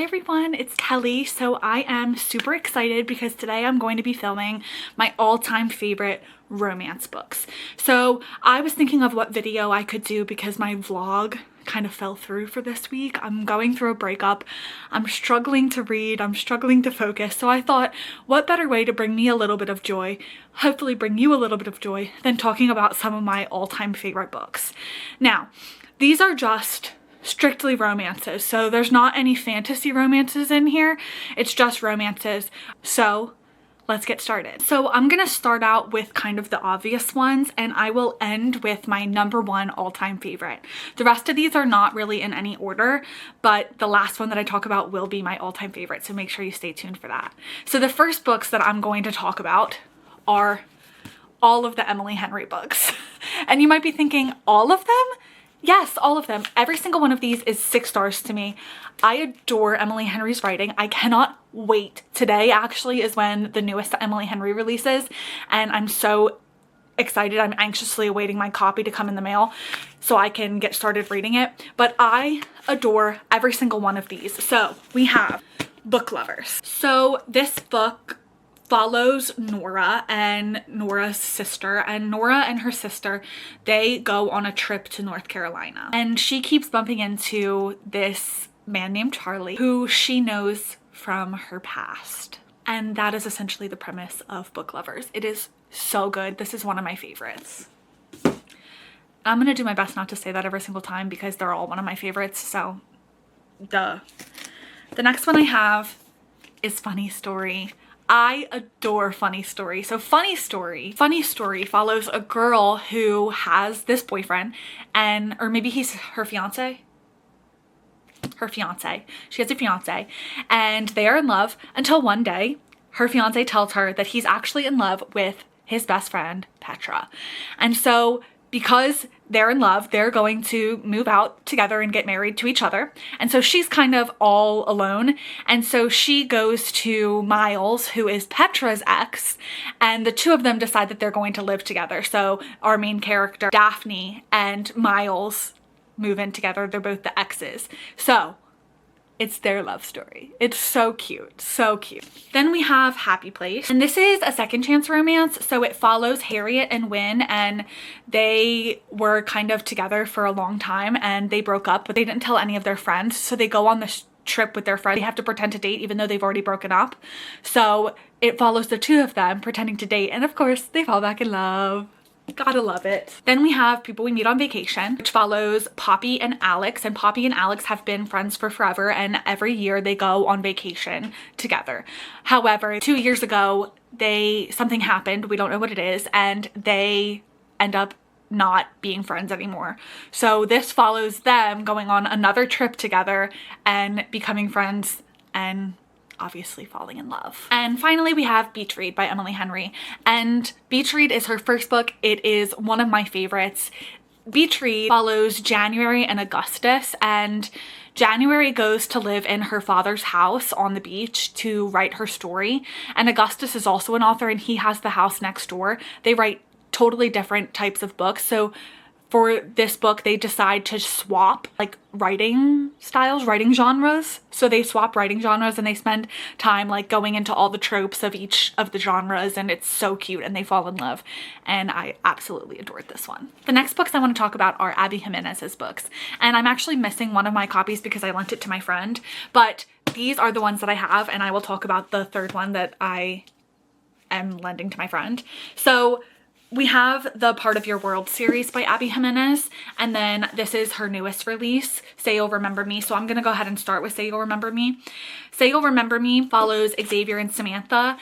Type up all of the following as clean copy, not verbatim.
everyone, it's Kelly. So I am super excited because today I'm going to be filming my all-time favorite romance books. So I was thinking of what video I could do because my vlog kind of fell through for this week. I'm going through a breakup. I'm struggling to read. I'm struggling to focus. So I thought, what better way to bring me a little bit of joy, hopefully bring you a little bit of joy, than talking about some of my all-time favorite books. Now, these are just strictly romances, so there's not any fantasy romances in here. It's just romances. So let's get started. So I'm gonna start out with kind of the obvious ones, and I will end with my number one all-time favorite. The rest of these are not really in any order, but the last one that I talk about will be my all-time favorite, so make sure you stay tuned for that. So the first books that I'm going to talk about are all of the Emily Henry books. And you might be thinking, all of them? Yes, all of them. Every single one of these is 6 stars to me. I adore Emily Henry's writing. I cannot wait. Today actually is when the newest Emily Henry releases, and I'm so excited. I'm anxiously awaiting my copy to come in the mail so I can get started reading it. But I adore every single one of these. So we have Book Lovers. So this book follows Nora and Nora's sister, and Nora and her sister, they go on a trip to North Carolina, and she keeps bumping into this man named Charlie who she knows from her past, and that is essentially the premise of Book Lovers. It is so good. This is one of my favorites. I'm gonna do my best not to say that every single time because they're all one of my favorites, so duh. The next one I have is Funny Story. I adore Funny Story. So Funny Story follows a girl who has this boyfriend, and, or maybe he's her fiance. She has a fiance, and they are in love until one day her fiance tells her that he's actually in love with his best friend, Petra. And so because they're in love, they're going to move out together and get married to each other. And so she's kind of all alone. And so she goes to Miles, who is Petra's ex, and the two of them decide that they're going to live together. So our main character, Daphne, and Miles move in together. They're both the exes. So it's their love story. It's so cute, so cute. Then we have Happy Place, and this is a second chance romance. So it follows Harriet and Wynne, and they were kind of together for a long time and they broke up, but they didn't tell any of their friends. So they go on this trip with their friend. They have to pretend to date even though they've already broken up. So it follows the two of them pretending to date, and of course they fall back in love. Gotta love it. Then we have People We Meet on Vacation, which follows Poppy and Alex, and Poppy and Alex have been friends for forever, and every year they go on vacation together. However, 2 years ago, something happened, we don't know what it is, and they end up not being friends anymore. So this follows them going on another trip together and becoming friends and obviously falling in love. And finally we have Beach Read by Emily Henry, and Beach Read is her first book. It is one of my favorites. Beach Read follows January and Augustus, and January goes to live in her father's house on the beach to write her story, and Augustus is also an author and he has the house next door. They write totally different types of books. So for this book, they decide to swap like writing styles, writing genres. So they swap writing genres and they spend time like going into all the tropes of each of the genres, and it's so cute, and they fall in love. And I absolutely adored this one. The next books I want to talk about are Ali Jimenez's books. And I'm actually missing one of my copies because I lent it to my friend, but these are the ones that I have, and I will talk about the third one that I am lending to my friend. So we have the Part of Your World series by Ali Jimenez, and then this is her newest release, Say You'll Remember Me. So I'm gonna go ahead and start with Say You'll Remember Me. Say You'll Remember Me follows Xavier and Samantha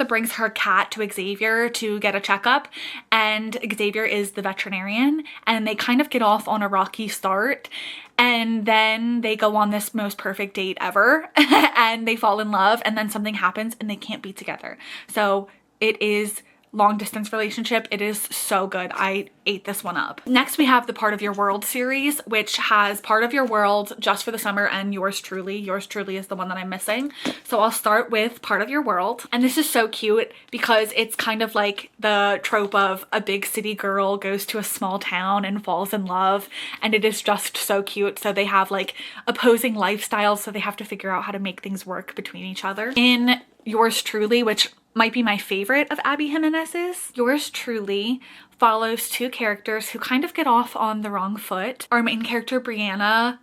brings her cat to Xavier to get a checkup, and Xavier is the veterinarian, and they kind of get off on a rocky start, and then they go on this most perfect date ever and they fall in love, and then something happens and they can't be together. So it is long distance relationship. It is so good. I ate this one up. Next, we have the Part of Your World series, which has Part of Your World, Just for the Summer, and Yours Truly. Yours Truly is the one that I'm missing. So I'll start with Part of Your World. And this is so cute because it's kind of like the trope of a big city girl goes to a small town and falls in love. And it is just so cute. So they have like opposing lifestyles, so they have to figure out how to make things work between each other. In Yours Truly, which might be my favorite of Abby Jimenez's, Yours Truly follows two characters who kind of get off on the wrong foot. Our main character, Brianna,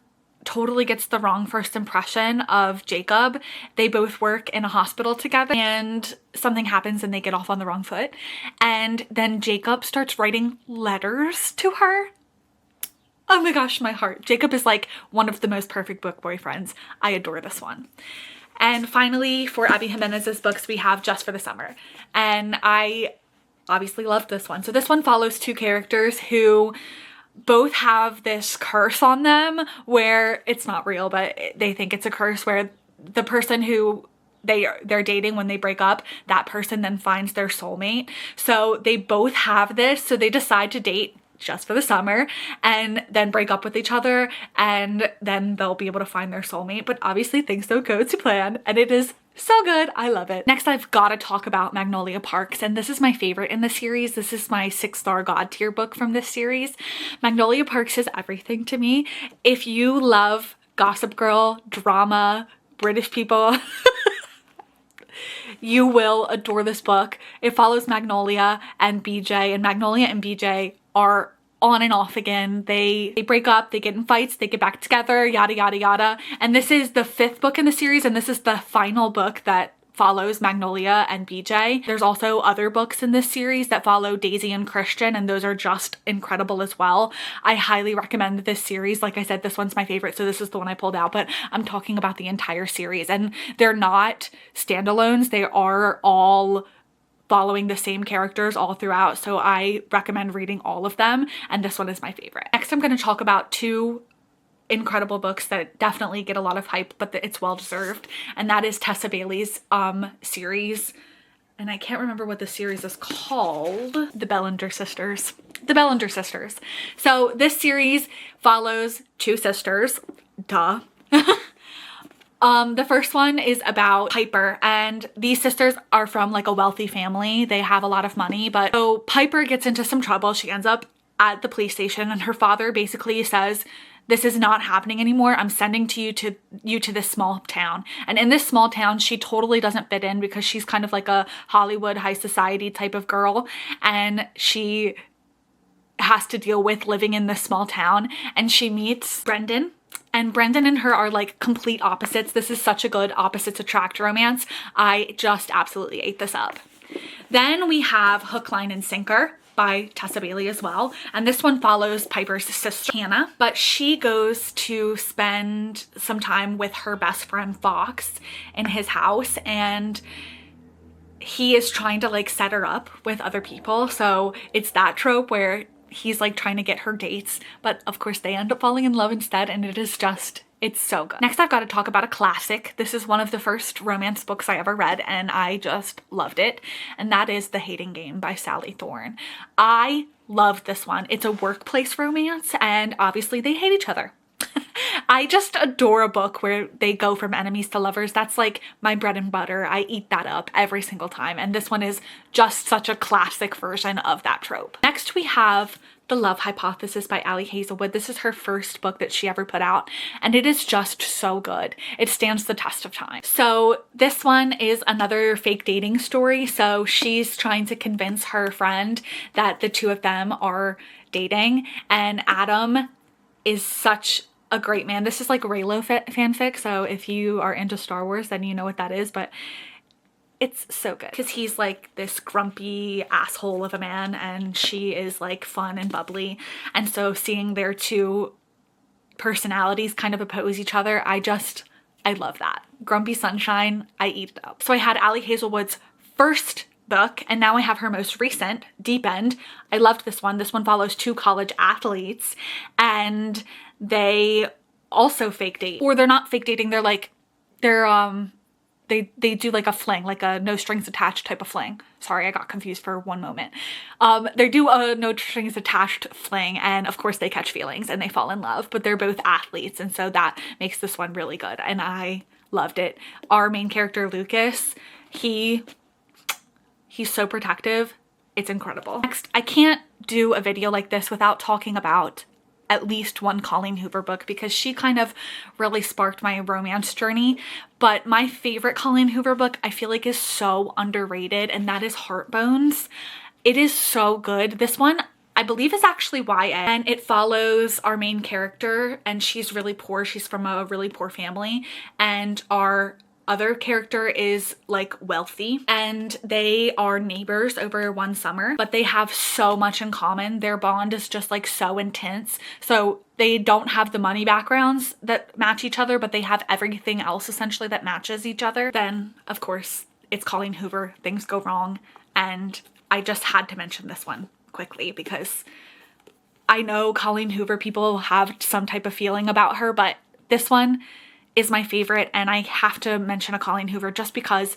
totally gets the wrong first impression of Jacob. They both work in a hospital together and something happens and they get off on the wrong foot. And then Jacob starts writing letters to her. Oh my gosh, my heart. Jacob is like one of the most perfect book boyfriends. I adore this one. And finally, for Abby Jimenez's books, we have Just for the Summer. And I obviously loved this one. So this one follows two characters who both have this curse on them where it's not real, but they think it's a curse, where the person who they're dating, when they break up, that person then finds their soulmate. So they both have this, so they decide to date just for the summer and then break up with each other, and then they'll be able to find their soulmate. But obviously things don't go to plan, and it is so good. I love it. Next, I've got to talk about Magnolia Parks, and this is my favorite in the series. This is my 6-star God tier book from this series. Magnolia Parks is everything to me. If you love Gossip Girl, drama, British people, you will adore this book. It follows Magnolia and BJ, and Magnolia and BJ are on and off again. They break up, they get in fights, they get back together, yada yada yada. And this is the 5th book in the series, and this is the final book that follows Magnolia and BJ. There's also other books in this series that follow Daisy and Christian, and those are just incredible as well. I highly recommend this series. Like I said, this one's my favorite, so this is the one I pulled out, but I'm talking about the entire series, and they're not standalones. They are all following the same characters all throughout, so I recommend reading all of them, and this one is my favorite. Next, I'm going to talk about two incredible books that definitely get a lot of hype, but it's well deserved, and that is Tessa Bailey's series, and I can't remember what the series is called. The Bellinger Sisters. The Bellinger Sisters. So this series follows two sisters. Duh. The first one is about Piper, and these sisters are from like a wealthy family. They have a lot of money, but so Piper gets into some trouble. She ends up at the police station, and her father basically says, "This is not happening anymore. I'm sending you to this small town." And in this small town, she totally doesn't fit in because she's kind of like a Hollywood high society type of girl, and she has to deal with living in this small town. And she meets Brendan. And Brendan and her are like complete opposites. This is such a good opposites attract romance. I just absolutely ate this up. Then we have Hook, Line, and Sinker by Tessa Bailey as well. And this one follows Piper's sister, Hannah, but she goes to spend some time with her best friend, Fox, in his house, and he is trying to like set her up with other people. So it's that trope where he's like trying to get her dates, but of course they end up falling in love instead, and it is just, it's so good. Next, I've got to talk about a classic. This is one of the first romance books I ever read, and I just loved it, and that is The Hating Game by Sally Thorne. I loved this one. It's a workplace romance, and obviously they hate each other. I just adore a book where they go from enemies to lovers. That's like my bread and butter. I eat that up every single time. And this one is just such a classic version of that trope. Next, we have The Love Hypothesis by Ali Hazelwood. This is her first book that she ever put out, and it is just so good. It stands the test of time. So this one is another fake dating story. So she's trying to convince her friend that the two of them are dating, and Adam is such a great man. This is like Reylo fanfic, so if you are into Star Wars, then you know what that is, but it's so good because he's like this grumpy asshole of a man, and she is like fun and bubbly, and so seeing their two personalities kind of oppose each other, I love that. Grumpy sunshine, I eat it up. So I had Ali Hazelwood's first book, and now I have her most recent, Deep End. I loved this one. This one follows two college athletes, and they also fake date. Or they're not fake dating, they're they do like a fling, like a no strings attached type of fling. Sorry, I got confused for one moment. They do a no strings attached fling, and of course they catch feelings and they fall in love, but they're both athletes, and so that makes this one really good, and I loved it. Our main character, Lucas, he's so protective. It's incredible. Next, I can't do a video like this without talking about at least one Colleen Hoover book, because she kind of really sparked my romance journey. But my favorite Colleen Hoover book I feel like is so underrated, and that is Heartbones. It is so good. This one I believe is actually YA, and it follows our main character, and she's really poor. She's from a really poor family, and our other character is like wealthy, and they are neighbors over one summer, but they have so much in common. Their bond is just like so intense. So they don't have the money backgrounds that match each other, but they have everything else essentially that matches each other. Then of course it's Colleen Hoover, things go wrong, and I just had to mention this one quickly because I know Colleen Hoover people have some type of feeling about her, but this one is my favorite, and I have to mention a Colleen Hoover just because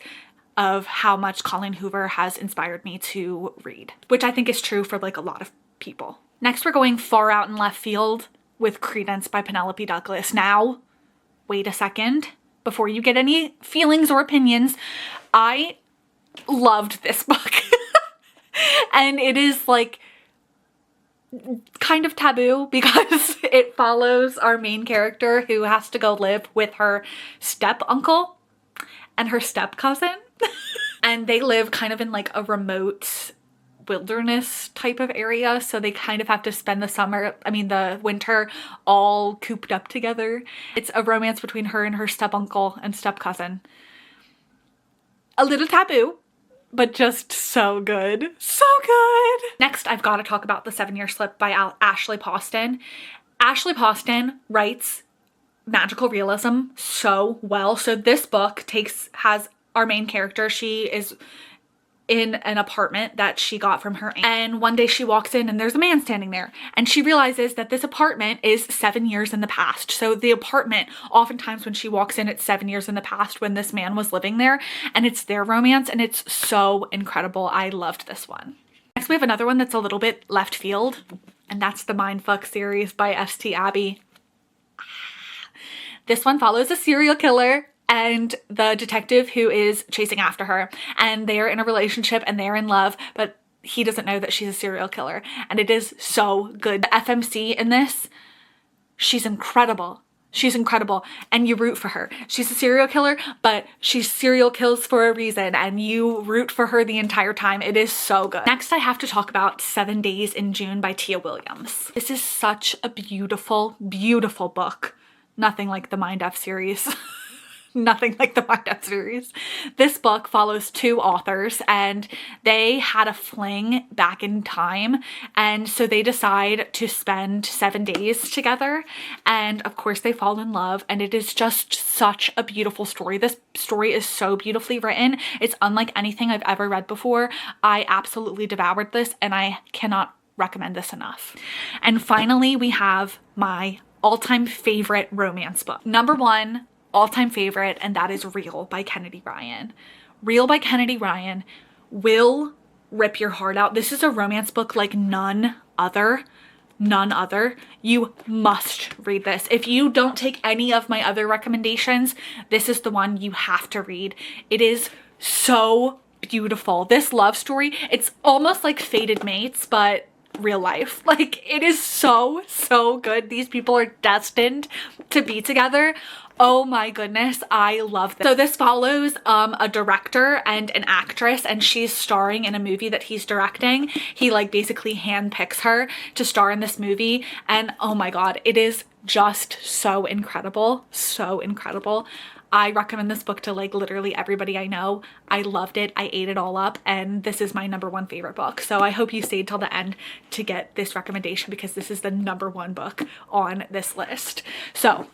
of how much Colleen Hoover has inspired me to read, which I think is true for like a lot of people. Next, we're going far out in left field with Credence by Penelope Douglas. Now, wait a second. Before you get any feelings or opinions, I loved this book. And it is like kind of taboo because it follows our main character who has to go live with her step uncle and her step cousin. And they live kind of in like a remote wilderness type of area, so they kind of have to spend the winter all cooped up together. It's a romance between her and her step uncle and step cousin. A little taboo, but just so good. So good. Next, I've got to talk about The 7-Year Slip by Ashley Poston. Ashley Poston writes magical realism so well. So this book has our main character. She is in an apartment that she got from her aunt, and one day she walks in and there's a man standing there, and she realizes that this apartment is 7 years in the past. So the apartment, oftentimes when she walks in, it's 7 years in the past when this man was living there, and it's their romance, and it's so incredible. I loved this one. Next, we have another one that's a little bit left field, and that's the Mindfuck series by S.T. Abbey. This one follows a serial killer and the detective who is chasing after her, and they're in a relationship and they're in love, but he doesn't know that she's a serial killer, and it is so good. The FMC in this, she's incredible. She's incredible, and you root for her. She's a serial killer, but she serial kills for a reason, and you root for her the entire time. It is so good. Next, I have to talk about 7 Days in June by Tia Williams. This is such a beautiful, beautiful book. Nothing like the MindF series. Nothing like the MindF series. This book follows 2 authors, and they had a fling back in time, and so they decide to spend 7 days together, and of course they fall in love, and it is just such a beautiful story. This story is so beautifully written. It's unlike anything I've ever read before. I absolutely devoured this, and I cannot recommend this enough. And finally, we have my all-time favorite romance book. Number 1 all-time favorite, and that is Real by Kennedy Ryan. Real by Kennedy Ryan will rip your heart out. This is a romance book like none other. None other. You must read this. If you don't take any of my other recommendations, this is the one you have to read. It is so beautiful. This love story, it's almost like Fated Mates, but real life. Like, it is so, so good. These people are destined to be together. Oh my goodness, I love this. So this follows a director and an actress, and she's starring in a movie that he's directing. He like basically handpicks her to star in this movie, and oh my god, it is just so incredible. So incredible. I recommend this book to like literally everybody I know. I loved it. I ate it all up, and this is my number 1 favorite book. So I hope you stayed till the end to get this recommendation, because this is the number 1 book on this list. So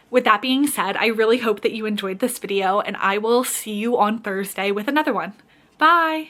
with that being said, I really hope that you enjoyed this video, and I will see you on Thursday with another one. Bye!